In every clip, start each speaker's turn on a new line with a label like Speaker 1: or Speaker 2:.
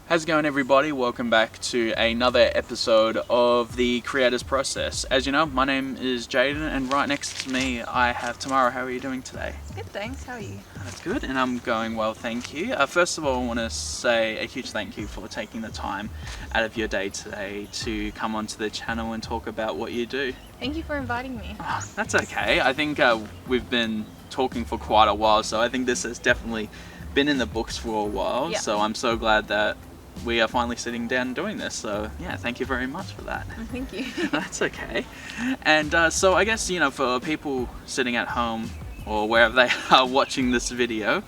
Speaker 1: How's it going, everybody? Welcome back to another episode of The Creator's Process. As you know, my name is Jaden, and right next to me I have Tamara. How are you doing today?
Speaker 2: Good, thanks. How are you?
Speaker 1: That's good, and I'm going well, thank you. First of all, I want to say a huge thank you for taking the time out of your day today to come onto the channel and talk about what you do.
Speaker 2: Thank you for inviting me.
Speaker 1: Oh, that's okay. I think we've been talking for quite a while, so I think this has definitely been in the books for a while.
Speaker 2: Yeah.
Speaker 1: So I'm so glad that we are finally sitting down and doing this. So yeah, thank you very much for that.
Speaker 2: Thank you.
Speaker 1: That's okay. And so I guess, you know, for people sitting at home or wherever they are watching this video,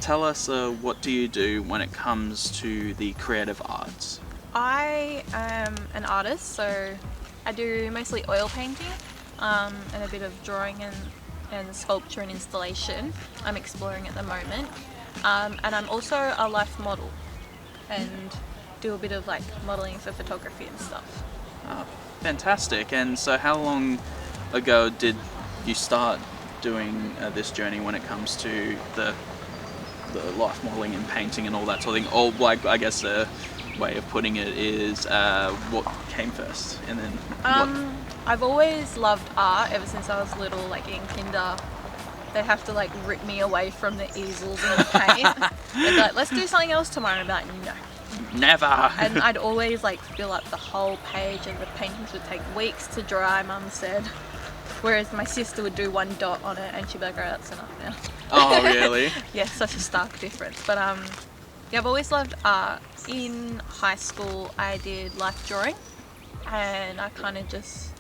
Speaker 1: tell us what do you do when it comes to the creative arts?
Speaker 2: I am an artist, so I do mostly oil painting and a bit of drawing and sculpture and installation. I'm exploring at the moment. And I'm also a life model and do a bit of like modeling for photography and stuff.
Speaker 1: Oh, fantastic. And so how long ago did you start doing this journey when it comes to the life modeling and painting and all that sort of thing? Or like, I guess a way of putting it is what came first and then
Speaker 2: I've always loved art ever since I was little. Like in kinder, they'd have to like rip me away from the easels and the paint. They'd be like, let's do something else tomorrow. And I'd be like, no.
Speaker 1: Never.
Speaker 2: And I'd always like fill up the whole page, and the paintings would take weeks to dry, Mum said. Whereas my sister would do one dot on it and she'd be like, alright, that's enough now.
Speaker 1: Oh, really?
Speaker 2: Yeah, such a stark difference. But yeah, I've always loved art. In high school I did life drawing, and I kind of just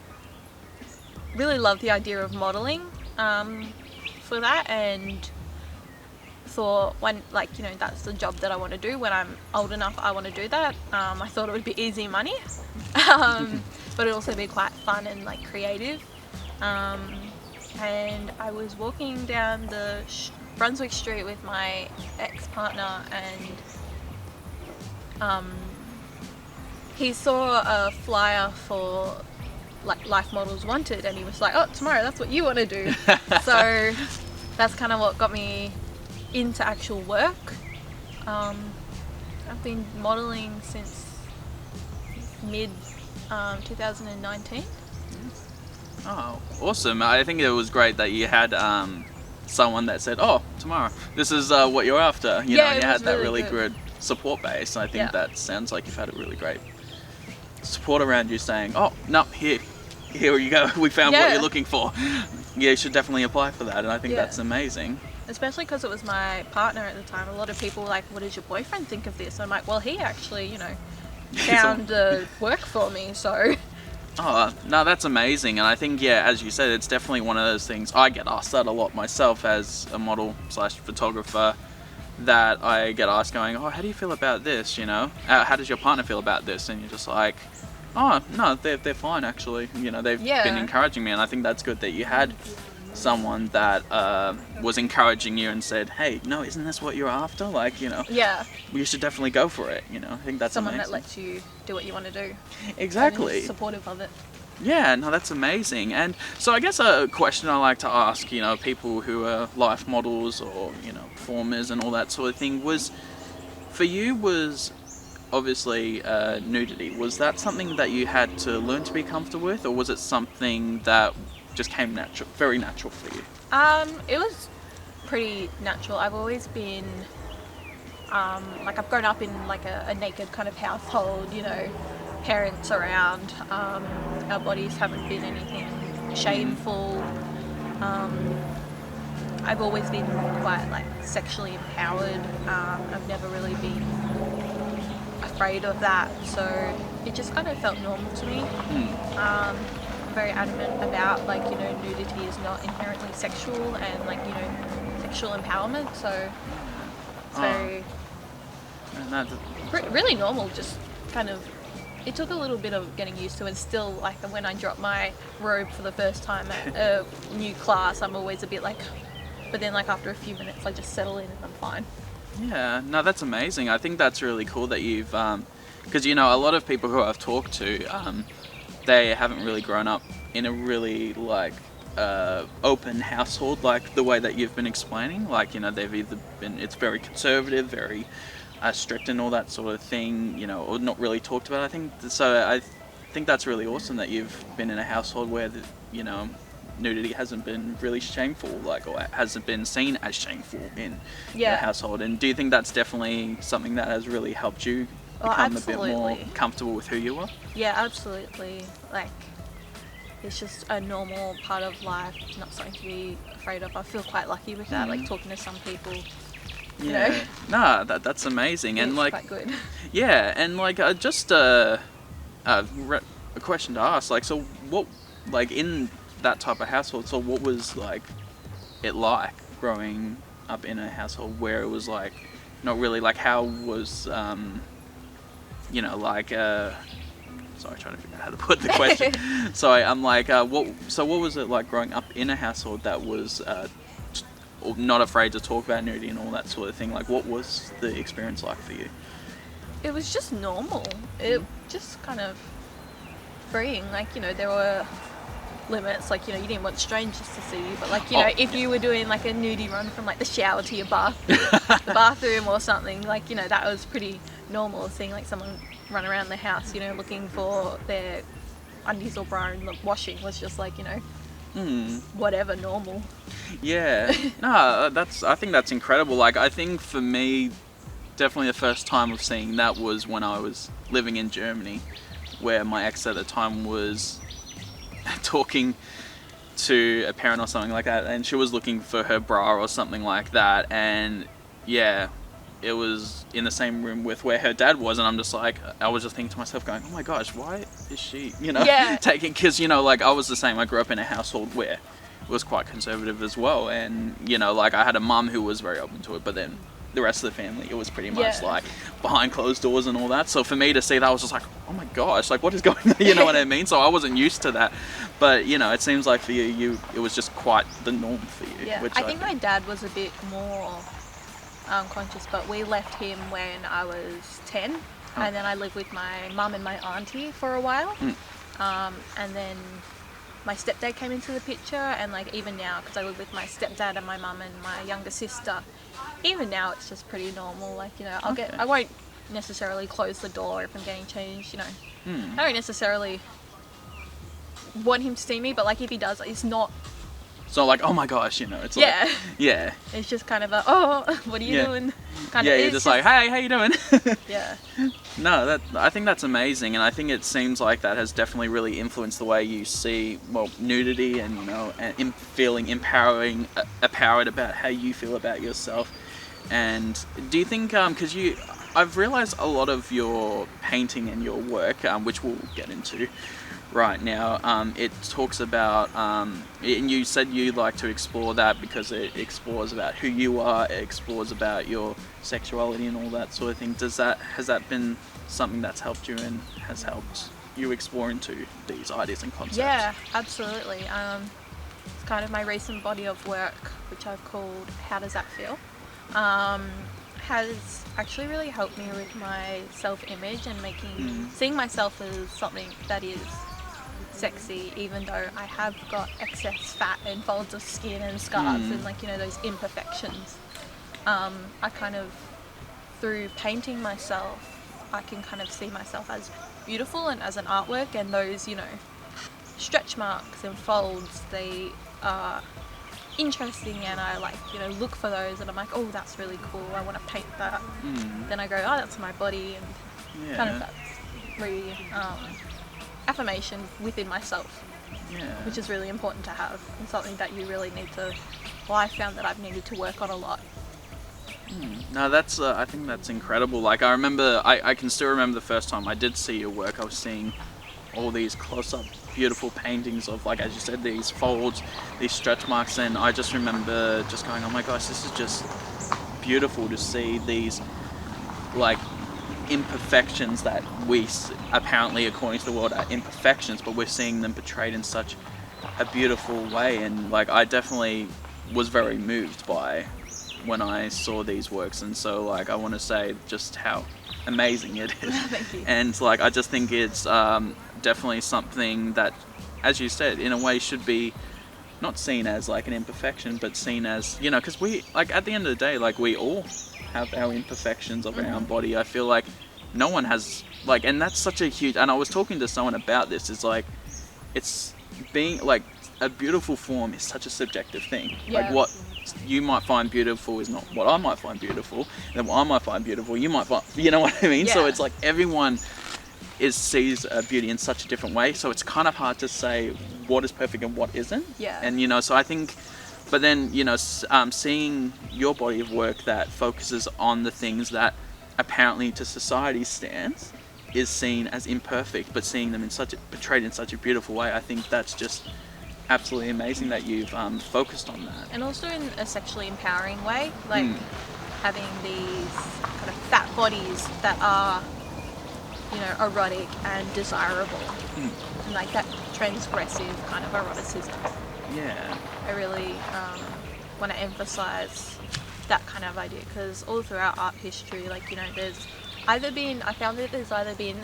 Speaker 2: really loved the idea of modelling for that, and thought when, like, you know, that's the job that I want to do when I'm old enough. I want to do that. I thought it would be easy money, but it'd also be quite fun and like creative. And I was walking down the Brunswick Street with my ex-partner, and he saw a flyer for like Life Models Wanted, and he was like, oh, tomorrow, that's what you want to do. So that's kind of what got me into actual work. I've been modeling since mid 2019.
Speaker 1: Oh, awesome. I think it was great that you had someone that said, oh, tomorrow, this is what you're after. You know, and you had that really good support base. I think that sounds like you've had a really great support around you saying, oh, no, here you go. We found what you're looking for. Yeah, you should definitely apply for that. And I think that's amazing. Especially
Speaker 2: because it was my partner at the time. A lot of people were like, what does your boyfriend think of this? And I'm like, well, he actually, you know, found work for me, so.
Speaker 1: Oh, no, that's amazing. And I think, yeah, as you said, it's definitely one of those things. I get asked that a lot myself as a model / photographer, that I get asked going, oh, how do you feel about this, you know? How does your partner feel about this? And you're just like, oh, no, they're fine, actually. You know, they've been encouraging me. And I think that's good that you had someone that was encouraging you and said, hey, no, isn't this what you're after? Like, you know, you should definitely go for it, you know. I think that's
Speaker 2: someone
Speaker 1: amazing.
Speaker 2: That lets you do what you want to do.
Speaker 1: Exactly.
Speaker 2: And is supportive of it.
Speaker 1: Yeah, no, that's amazing. And so I guess a question I like to ask, you know, people who are life models or, you know, performers and all that sort of thing was, for you, was obviously nudity. Was that something that you had to learn to be comfortable with, or was it something that just came natural, very natural for you?
Speaker 2: It was pretty natural. I've always been like, I've grown up in like a naked kind of household, you know, parents around. Our bodies haven't been anything shameful. I've always been quite like sexually empowered. I've never really been afraid of that, so it just kind of felt normal to me. I'm very adamant about, like, you know, nudity is not inherently sexual, and like, you know, sexual empowerment, so it's very really normal. Just kind of, it took a little bit of getting used to, and still, like, when I drop my robe for the first time at a new class, I'm always a bit like, but then like after a few minutes I just settle in and I'm fine.
Speaker 1: Yeah, no, that's amazing. I think that's really cool that you've, because, you know, a lot of people who I've talked to, they haven't really grown up in a really, like, open household like the way that you've been explaining. Like, you know, they've either been, it's very conservative, very as strict and all that sort of thing, you know, or not really talked about. I think so. I think that's really awesome that you've been in a household where you know, nudity hasn't been really shameful, like, or hasn't been seen as shameful in your household. And do you think that's definitely something that has really helped you become a bit more comfortable with who you are?
Speaker 2: Yeah, absolutely. Like, it's just a normal part of life, not something to be afraid of. I feel quite lucky with that, like talking to some people. You know?
Speaker 1: Nah, that's amazing. And
Speaker 2: it's
Speaker 1: like,
Speaker 2: quite good.
Speaker 1: Yeah, and like just a question to ask, like, so what, like, in that type of household, so what was like it like growing up in a household where it was like not really, like, how was you know, like sorry, trying to figure out how to put the question. Sorry, I'm like, what was it like growing up in a household that was not afraid to talk about nudity and all that sort of thing? Like, what was the experience like for you?
Speaker 2: It was just normal. It just kind of freeing. Like, you know, there were limits. Like, you know, you didn't want strangers to see you, but like, you know, if you were doing like a nudie run from like the shower to your the bathroom or something, like, you know, that was pretty normal. Seeing like someone run around the house, you know, looking for their undies or bra and washing was just like, you know, whatever, normal.
Speaker 1: Yeah. No, I think that's incredible. Like, I think for me, definitely the first time of seeing that was when I was living in Germany, where my ex at the time was talking to a parent or something like that, and she was looking for her bra or something like that, and yeah, it was in the same room with where her dad was, and I'm just like, I was just thinking to myself going, oh my gosh, why is she, you know, taking, because, you know, like, I was the same. I grew up in a household where it was quite conservative as well, and, you know, like, I had a mum who was very open to it, but then the rest of the family, it was pretty much like behind closed doors and all that. So for me to see that, I was just like, oh my gosh, like, what is going on? You know what I mean? So I wasn't used to that, but, you know, it seems like for you it was just quite the norm for you.
Speaker 2: Yeah, I think my dad was a bit more conscious, but we left him when I was 10, and then I lived with my mum and my auntie for a while, and then my stepdad came into the picture, and like even now, because I live with my stepdad and my mum and my younger sister, even now it's just pretty normal. Like, you know, I won't necessarily close the door if I'm getting changed, you know. I don't necessarily want him to see me, but like if he does, it's not
Speaker 1: so like, oh my gosh, you know, it's like, yeah,
Speaker 2: it's just kind of a, oh, what are you doing? Kind of,
Speaker 1: you're just like, hey, how you doing?
Speaker 2: Yeah.
Speaker 1: No, I think that's amazing, and I think it seems like that has definitely really influenced the way you see, well, nudity, and, you know, and feeling empowered about how you feel about yourself. And do you think, because I've realized a lot of your painting and your work, which we'll get into right now, it talks about, and you said you like to explore that because it explores about who you are, it explores about your sexuality and all that sort of thing. Has that been something that's helped you and has helped you explore into these ideas and concepts?
Speaker 2: Yeah, absolutely. It's kind of my recent body of work, which I've called How Does That Feel? Has actually really helped me with my self-image and seeing myself as something that is sexy, even though I have got excess fat and folds of skin and scars and, like, you know, those imperfections. I kind of, through painting myself, I can kind of see myself as beautiful and as an artwork, and those, you know, stretch marks and folds, they are interesting, and I, like, you know, look for those, and I'm like, oh, that's really cool, I want to paint that. Then I go, oh, that's my body, and kind of that's affirmation within myself, which is really important to have, and something that you really need to, well, I found that I've needed to work on a lot.
Speaker 1: No, that's I think that's incredible. Like, I remember, I can still remember the first time I did see your work. I was seeing all these close-up beautiful paintings of, like, as you said, these folds, these stretch marks, and I just remember just going, oh my gosh, this is just beautiful to see these, like, imperfections that we apparently, according to the world, are imperfections, but we're seeing them portrayed in such a beautiful way. And, like, I definitely was very moved by when I saw these works, and so, like, I want to say just how amazing it is.
Speaker 2: Thank you. And,
Speaker 1: like, I just think it's definitely something that, as you said, in a way should be not seen as like an imperfection, but seen as, you know, because we, like, at the end of the day, like, we all have our imperfections of our own body. I feel like no one has, like, and that's such a huge, and I was talking to someone about this, it's like, it's being, like, a beautiful form is such a subjective thing.
Speaker 2: Yeah.
Speaker 1: Like, what you might find beautiful is not what I might find beautiful, and what I might find beautiful, you might find, you know what I mean?
Speaker 2: Yeah.
Speaker 1: So it's like everyone sees beauty in such a different way, so it's kind of hard to say what is perfect and what isn't.
Speaker 2: Yeah.
Speaker 1: And, you know, so I think, but then, you know, seeing your body of work that focuses on the things that apparently to society's stands is seen as imperfect, but seeing them portrayed in such a beautiful way, I think that's just absolutely amazing that you've focused on that.
Speaker 2: And also in a sexually empowering way, like having these kind of fat bodies that are, you know, erotic and desirable, and like that transgressive kind of eroticism.
Speaker 1: Yeah.
Speaker 2: I really want to emphasize that kind of idea, because all throughout art history, like, you know, I found that there's either been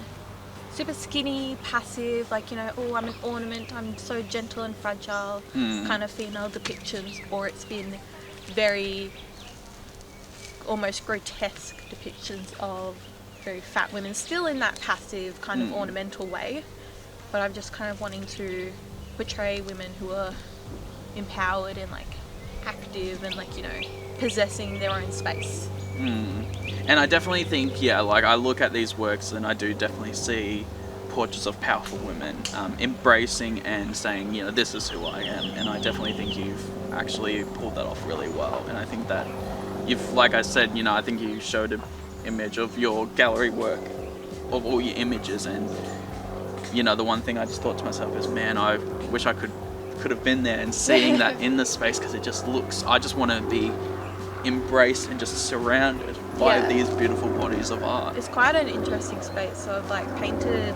Speaker 2: super skinny, passive, like, you know, oh, I'm an ornament, I'm so gentle and fragile kind of female depictions, or it's been very almost grotesque depictions of very fat women, still in that passive kind of ornamental way, but I'm just kind of wanting to portray women who are empowered and like active and, like, you know, possessing their own space.
Speaker 1: And I definitely think, yeah, like I look at these works and I do definitely see portraits of powerful women embracing and saying, you know, this is who I am. And I definitely think you've actually pulled that off really well. And I think that you've, like I said, you know, I think you showed an image of your gallery work, of all your images. And, you know, the one thing I just thought to myself is, man, I wish I could have been there and seeing that in the space, because it just looks, I just want to be embraced and just surrounded by these beautiful bodies of art.
Speaker 2: It's quite an interesting space. So I've like painted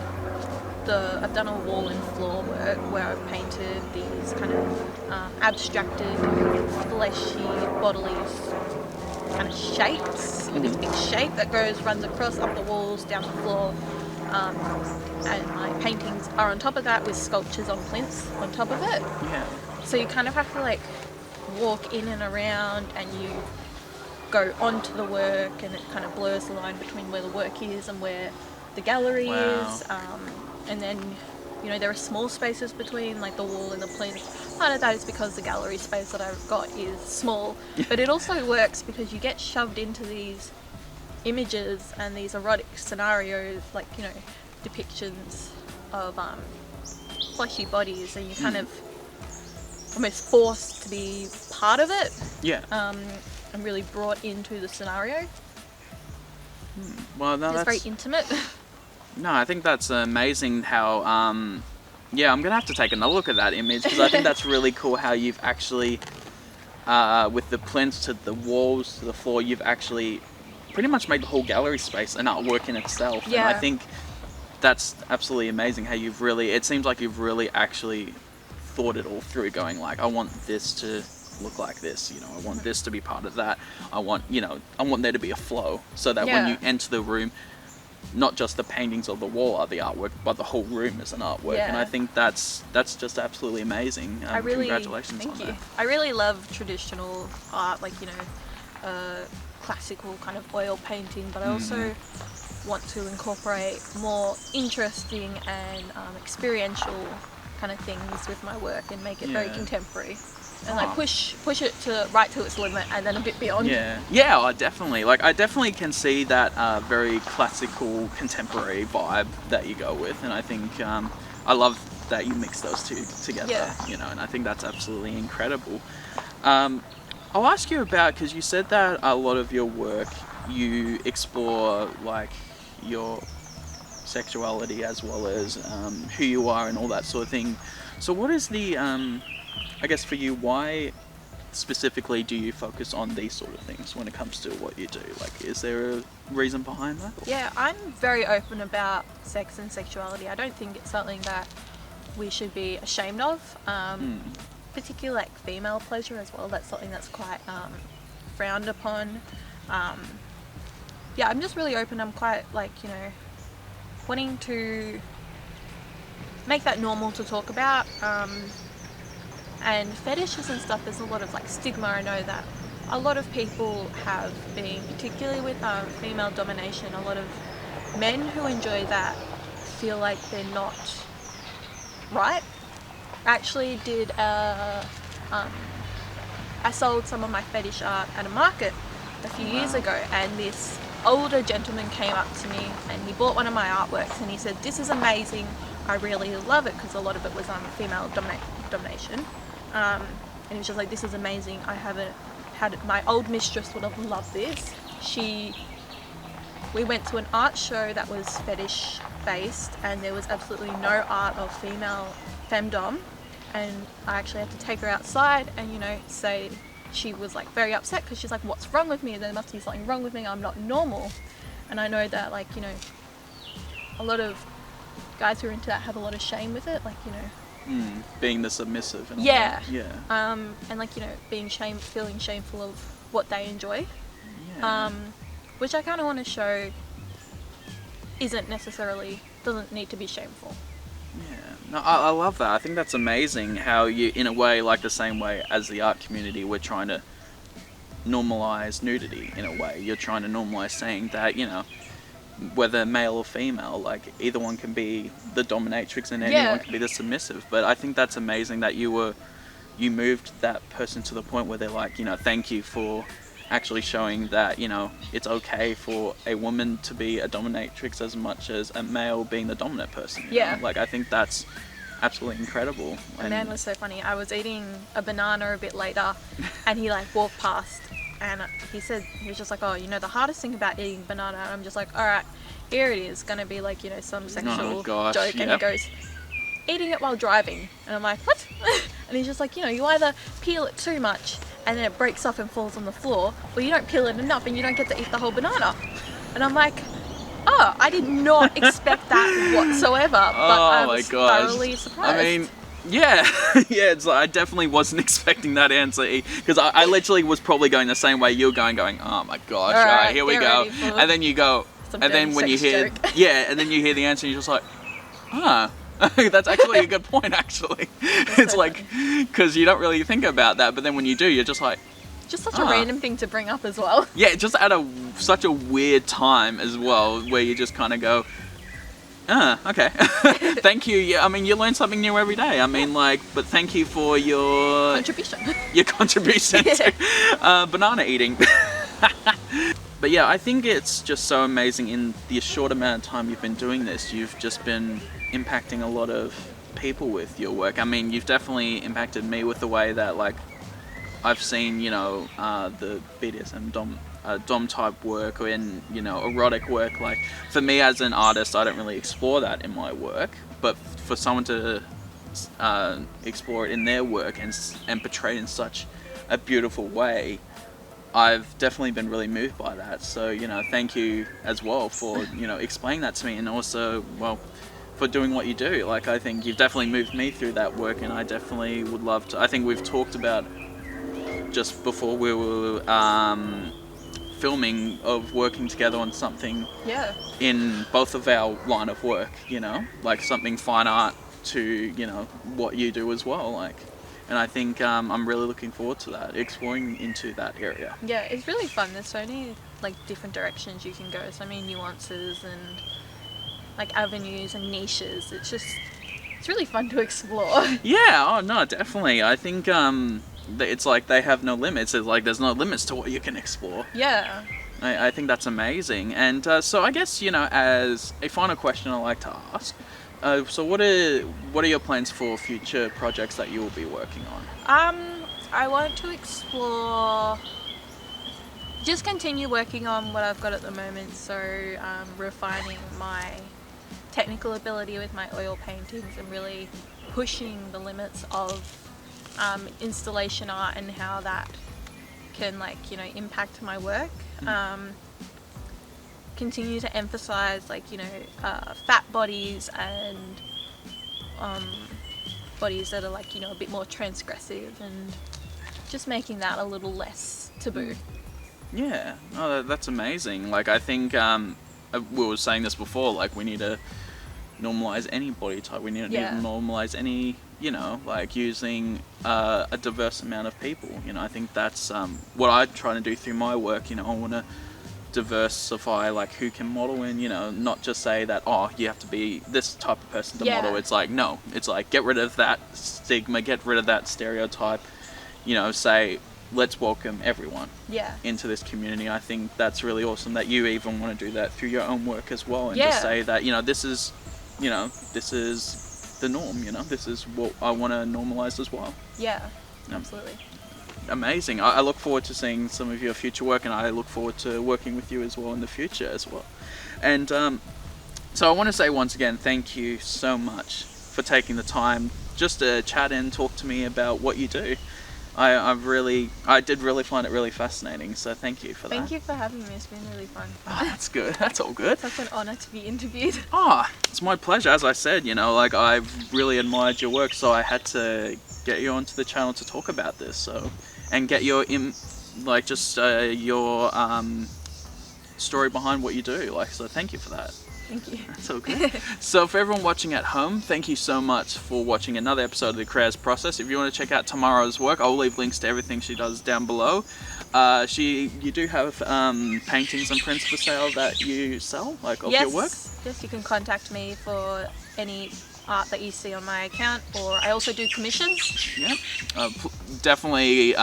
Speaker 2: I've done a wall and floor work where I've painted these kind of abstracted, fleshy, bodily kind of shapes. This big shape that runs across up the walls, down the floor. And my paintings are on top of that with sculptures on plinths on top of it.
Speaker 1: Yeah.
Speaker 2: So you kind of have to like walk in and around, and you go onto the work, and it kind of blurs the line between where the work is and where the gallery is. And then, you know, there are small spaces between like the wall and the plinth. Part of that is because the gallery space that I've got is small, but it also works because you get shoved into these images and these erotic scenarios, like, you know, depictions of fleshy bodies, and you're kind of almost forced to be part of it.
Speaker 1: Yeah.
Speaker 2: And really brought into the scenario.
Speaker 1: Well, no,
Speaker 2: It's very intimate.
Speaker 1: No, I think that's amazing how, yeah, I'm going to have to take another look at that image, because I think that's really cool how you've actually, with the plinths to the walls to the floor, you've actually pretty much made the whole gallery space an artwork in itself.
Speaker 2: Yeah.
Speaker 1: And I think that's absolutely amazing how you've really, it seems like you've really actually thought it all through, going like, I want this to look like this, you know, I want this to be part of that, I want, you know, I want there to be a flow, so that when you enter the room, not just the paintings of the wall are the artwork, but the whole room is an artwork. And I think that's just absolutely amazing. Congratulations on that.
Speaker 2: I really love traditional art, like, you know, classical kind of oil painting, but I also want to incorporate more interesting and experiential kind of things with my work and make it very contemporary. And like push it to right to its limit, and then a bit beyond.
Speaker 1: Yeah, I definitely can see that very classical contemporary vibe that you go with, and I think I love that you mix those two together. You know, and I think that's absolutely incredible. I'll ask you about, because you said that a lot of your work you explore like your sexuality as well as who you are and all that sort of thing. So what is the I guess for you, why specifically do you focus on these sort of things when it comes to what you do? Like, is there a reason behind that?
Speaker 2: Yeah, I'm very open about sex and sexuality. I don't think it's something that we should be ashamed of. Particularly like female pleasure as well. That's something that's quite frowned upon. Yeah, I'm just really open. I'm quite like, you know, wanting to make that normal to talk about. And fetishes and stuff, there's a lot of like stigma. I know that a lot of people have been, particularly with female domination, a lot of men who enjoy that feel like they're not right. I actually did I sold some of my fetish art at a market a few years ago, and this older gentleman came up to me and he bought one of my artworks and he said, "This is amazing, I really love it," because a lot of it was female domination, and he was just like, "This is amazing, I haven't had it, my old mistress would have loved this." We went to an art show that was fetish based, and there was absolutely no art of female femdom, and I actually had to take her outside and, you know, say, she was like very upset because she's like, "What's wrong with me? There must be something wrong with me, I'm not normal." And I know that, like, you know, a lot of guys who are into that have a lot of shame with it, like, you know,
Speaker 1: being the submissive and
Speaker 2: yeah,
Speaker 1: all that. Yeah.
Speaker 2: and like, you know, feeling shameful of what they enjoy,
Speaker 1: Yeah.
Speaker 2: which I kind of want to show doesn't need to be shameful.
Speaker 1: Yeah, no, I love that. I think that's amazing how you, in a way, like the same way as the art community, we're trying to normalize nudity in a way. You're trying to normalize saying that, you know, whether male or female, like either one can be the dominatrix and anyone can be the submissive. But I think that's amazing that you moved that person to the point where they're like, you know, thank you for actually showing that, you know, it's okay for a woman to be a dominatrix as much as a male being the dominant person. You know? Like, I think that's absolutely incredible.
Speaker 2: The man was so funny. I was eating a banana a bit later and he like walked past and he was just like, "Oh, you know, the hardest thing about eating banana," and I'm just like, "All right, here it is, gonna be like, you know, some sexual joke," and he goes, "Eating it while driving," and I'm like, "What?" And he's just like, "You know, you either peel it too much and then it breaks off and falls on the floor, or you don't peel it enough and you don't get to eat the whole banana." And I'm like, oh, I did not expect that whatsoever, but I was thoroughly surprised.
Speaker 1: I mean, yeah, yeah, it's like, I definitely wasn't expecting that answer, because I literally was probably going the same way you're going, "Oh my gosh, all right, here we go." And then you go, and then when you hear, and then you hear the answer and you're just like, that's actually a good point, actually. It's so like, because you don't really think about that, but then when you do, you're just like,
Speaker 2: just such a random thing to bring up as well.
Speaker 1: Yeah, just at such a weird time as well, where you just kind of go, okay. Thank you. Yeah, I mean, you learn something new every day. I mean, like, but thank you for your contribution to banana eating. But yeah, I think it's just so amazing in the short amount of time you've been doing this. You've just been impacting a lot of people with your work. I mean, you've definitely impacted me with the way that, like, I've seen, you know, the BDSM dom type work, or in, you know, erotic work. Like, for me as an artist, I don't really explore that in my work, but for someone to explore it in their work and portray it in such a beautiful way, I've definitely been really moved by that. So, you know, thank you as well for, you know, explaining that to me, and also, well, for doing what you do. Like, I think you've definitely moved me through that work, and I definitely would love to. I think we've talked about just before we were filming of working together on something in both of our line of work, you know, like something fine art to, you know, what you do as well, like. And I think I'm really looking forward to that, exploring into that area.
Speaker 2: Yeah, it's really fun. There's so many, like, different directions you can go, so many nuances and, like, avenues and niches. It's really fun to explore.
Speaker 1: Yeah, oh no, definitely. I think it's like they have no limits. It's like there's no limits to what you can explore.
Speaker 2: Yeah.
Speaker 1: I think that's amazing. And so I guess, you know, as a final question I like to ask, so what are your plans for future projects that you will be working on?
Speaker 2: I want to explore, just continue working on what I've got at the moment, so refining my technical ability with my oil paintings and really pushing the limits of installation art and how that can, like, you know, impact my work. Continue to emphasize, like, you know, fat bodies and bodies that are, like, you know, a bit more transgressive, and just making that a little less taboo.
Speaker 1: Yeah, oh, that's amazing. Like, I think we were saying this before, like, we need to normalize any body type. We need to normalize any you know, like using a diverse amount of people. You know, I think that's what I try to do through my work. You know, I want to diversify like who can model, and you know, not just say that, oh, you have to be this type of person to model. It's like, no, it's like, get rid of that stigma, get rid of that stereotype, you know, say, let's welcome everyone into this community. I think that's really awesome that you even want to do that through your own work as well, and just say that, you know, this is the norm, you know, this is what I want to normalize as well.
Speaker 2: Absolutely.
Speaker 1: Amazing. I look forward to seeing some of your future work, and I look forward to working with you as well in the future as well. And so I want to say once again, thank you so much for taking the time just to chat and talk to me about what you do. I did really find it really fascinating, so thank you for that.
Speaker 2: Thank you for having me. It's been really fun.
Speaker 1: Oh, that's good. That's all good.
Speaker 2: Such an honor to be interviewed.
Speaker 1: Oh, it's my pleasure. As I said, you know, like, I've really admired your work, so I had to get you onto the channel to talk about this, so, and get your story behind what you do. Like, so thank you for that.
Speaker 2: Thank you.
Speaker 1: That's all good. So for everyone watching at home, thank you so much for watching another episode of the Creative Process. If you want to check out Tamara's work, I'll leave links to everything she does down below. You do have paintings and prints for sale that you sell, like, of your work?
Speaker 2: Yes, you can contact me for any art that you see on my account, or I also do commissions.
Speaker 1: Yeah, definitely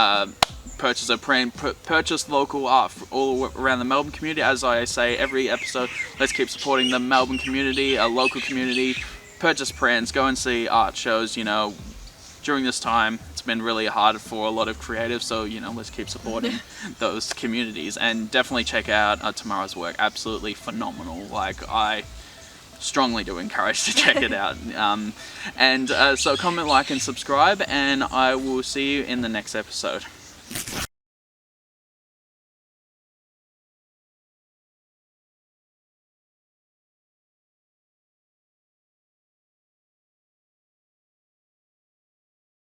Speaker 1: purchase a print, purchase local art all around the Melbourne community. As I say every episode, let's keep supporting the Melbourne community, a local community. Purchase prints, go and see art shows. You know, during this time, it's been really hard for a lot of creatives, so, you know, let's keep supporting those communities, and definitely check out Tamara's work. Absolutely phenomenal. Like, I strongly do encourage to check it out. So comment, like, and subscribe, and I will see you in the next episode.